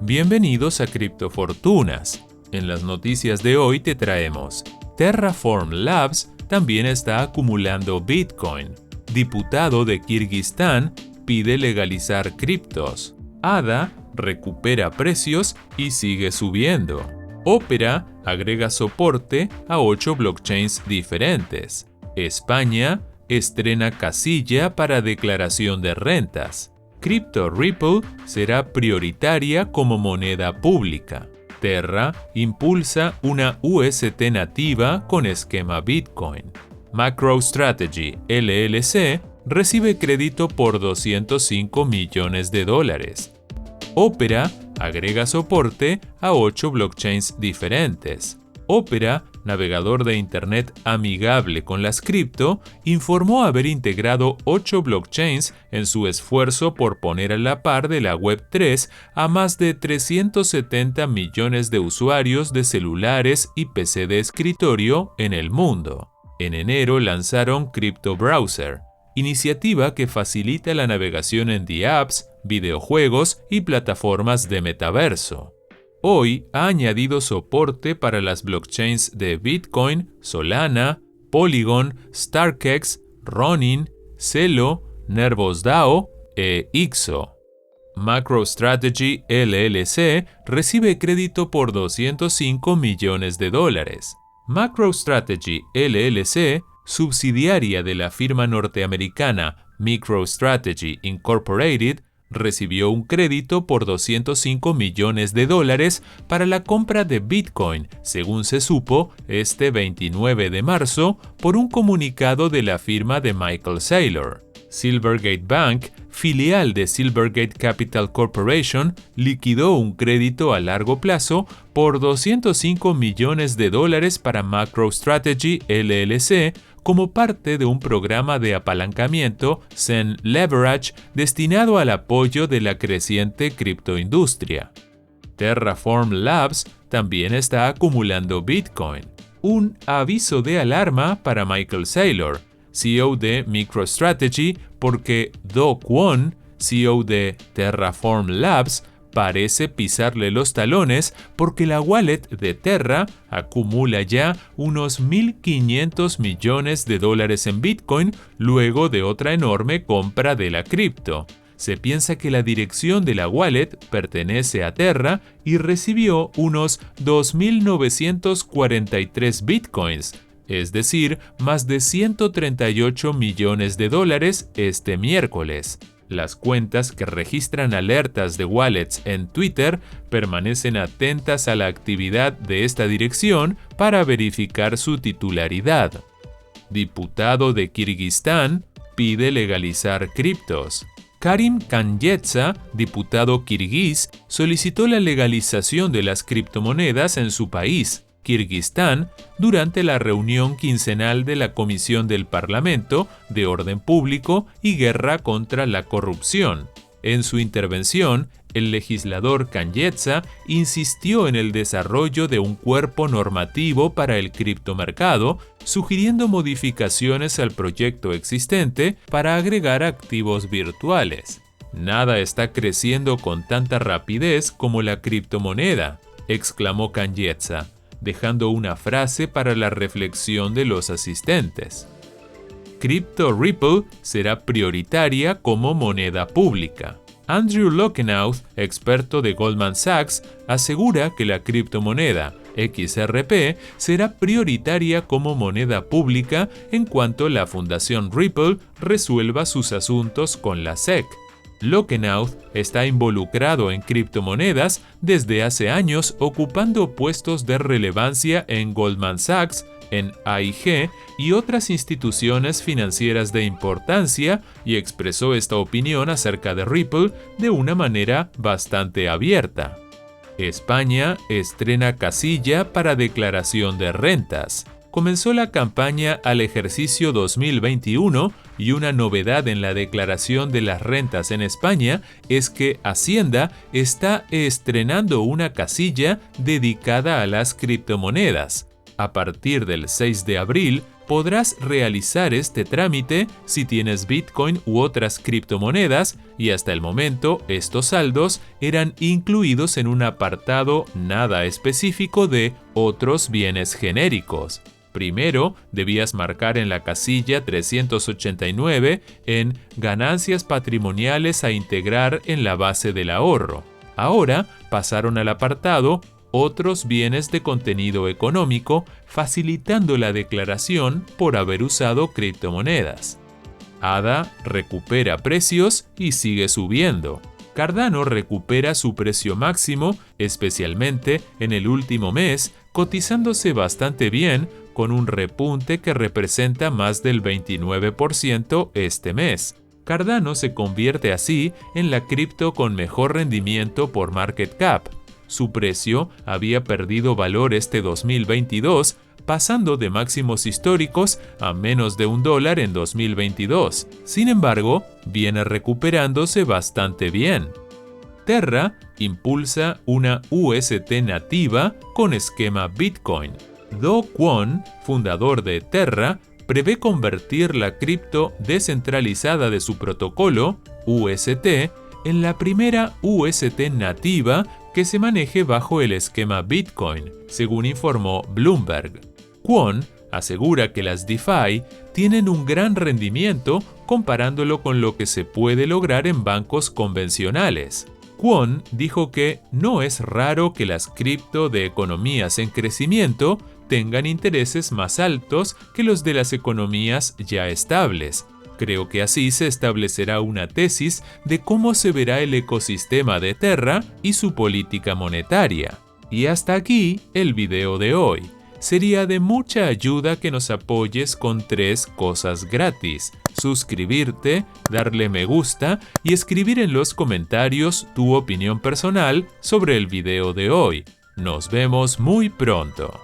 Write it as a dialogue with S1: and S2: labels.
S1: Bienvenidos a Criptofortunas. En las noticias de hoy te traemos: Terraform Labs también está acumulando Bitcoin. Diputado de Kirguistán pide legalizar criptos. ADA recupera precios y sigue subiendo. Opera agrega soporte a 8 blockchains diferentes. España estrena casilla para declaración de rentas. Crypto Ripple será prioritaria como moneda pública. Terra impulsa una UST nativa con esquema Bitcoin. MicroStrategy LLC recibe crédito por $205 millones. Opera agrega soporte a 8 blockchains diferentes. Opera, navegador de Internet amigable con las cripto, informó haber integrado 8 blockchains en su esfuerzo por poner a la par de la Web3 a más de 370 millones de usuarios de celulares y PC de escritorio en el mundo. En enero lanzaron Crypto Browser, iniciativa que facilita la navegación en The Apps, videojuegos y plataformas de metaverso. Hoy ha añadido soporte para las blockchains de Bitcoin, Solana, Polygon, Starkex, Ronin, Celo, Nervos DAO e IXO. MicroStrategy LLC recibe crédito por $205 millones. MicroStrategy LLC, subsidiaria de la firma norteamericana MicroStrategy Incorporated, recibió un crédito por $205 millones para la compra de Bitcoin, según se supo este 29 de marzo por un comunicado de la firma de Michael Saylor. Silvergate Bank, filial de Silvergate Capital Corporation, liquidó un crédito a largo plazo por $205 millones para MicroStrategy LLC como parte de un programa de apalancamiento Zen Leverage destinado al apoyo de la creciente criptoindustria. Terraform Labs también está acumulando Bitcoin. Un aviso de alarma para Michael Saylor, CEO de MicroStrategy, porque Do Kwon, CEO de Terraform Labs, parece pisarle los talones porque la wallet de Terra acumula ya unos $1.500 millones en Bitcoin luego de otra enorme compra de la cripto. Se piensa que la dirección de la wallet pertenece a Terra y recibió unos 2.943 Bitcoins, es decir, más de $138 millones este miércoles. Las cuentas que registran alertas de wallets en Twitter permanecen atentas a la actividad de esta dirección para verificar su titularidad. Diputado de Kirguistán pide legalizar criptos. Karim Kanyetsa, diputado kirguís, solicitó la legalización de las criptomonedas en su país, Kirguistán, durante la reunión quincenal de la Comisión del Parlamento de Orden Público y Guerra contra la Corrupción. En su intervención, el legislador Kanyetsa insistió en el desarrollo de un cuerpo normativo para el criptomercado, sugiriendo modificaciones al proyecto existente para agregar activos virtuales. Nada está creciendo con tanta rapidez como la criptomoneda, exclamó Kanyetsa, dejando una frase para la reflexión de los asistentes. Crypto Ripple será prioritaria como moneda pública. Andrew Lockenauth, experto de Goldman Sachs, asegura que la criptomoneda XRP será prioritaria como moneda pública en cuanto la Fundación Ripple resuelva sus asuntos con la SEC. Lockenauth está involucrado en criptomonedas desde hace años, ocupando puestos de relevancia en Goldman Sachs, en AIG y otras instituciones financieras de importancia, y expresó esta opinión acerca de Ripple de una manera bastante abierta. España estrena casilla para declaración de rentas. Comenzó la campaña al ejercicio 2021 y una novedad en la declaración de las rentas en España es que Hacienda está estrenando una casilla dedicada a las criptomonedas. A partir del 6 de abril, podrás realizar este trámite si tienes Bitcoin u otras criptomonedas, y hasta el momento estos saldos eran incluidos en un apartado nada específico de otros bienes genéricos. Primero, debías marcar en la casilla 389 en ganancias patrimoniales a integrar en la base del ahorro. Ahora pasaron al apartado otros bienes de contenido económico, facilitando la declaración por haber usado criptomonedas. ADA recupera precios y sigue subiendo. Cardano recupera su precio máximo, especialmente en el último mes, cotizándose bastante bien, con un repunte que representa más del 29% este mes. Cardano se convierte así en la cripto con mejor rendimiento por market cap. Su precio había perdido valor este 2022, pasando de máximos históricos a menos de $1 en 2022. Sin embargo, viene recuperándose bastante bien. Terra impulsa una UST nativa con esquema Bitcoin. Do Kwon, fundador de Terra, prevé convertir la cripto descentralizada de su protocolo, UST, en la primera UST nativa que se maneje bajo el esquema Bitcoin, según informó Bloomberg. Kwon asegura que las DeFi tienen un gran rendimiento comparándolo con lo que se puede lograr en bancos convencionales. Kwon dijo que no es raro que las cripto de economías en crecimiento tengan intereses más altos que los de las economías ya estables. Creo que así se establecerá una tesis de cómo se verá el ecosistema de Terra y su política monetaria. Y hasta aquí el video de hoy. Sería de mucha ayuda que nos apoyes con 3 cosas gratis: suscribirte, darle me gusta y escribir en los comentarios tu opinión personal sobre el video de hoy. Nos vemos muy pronto.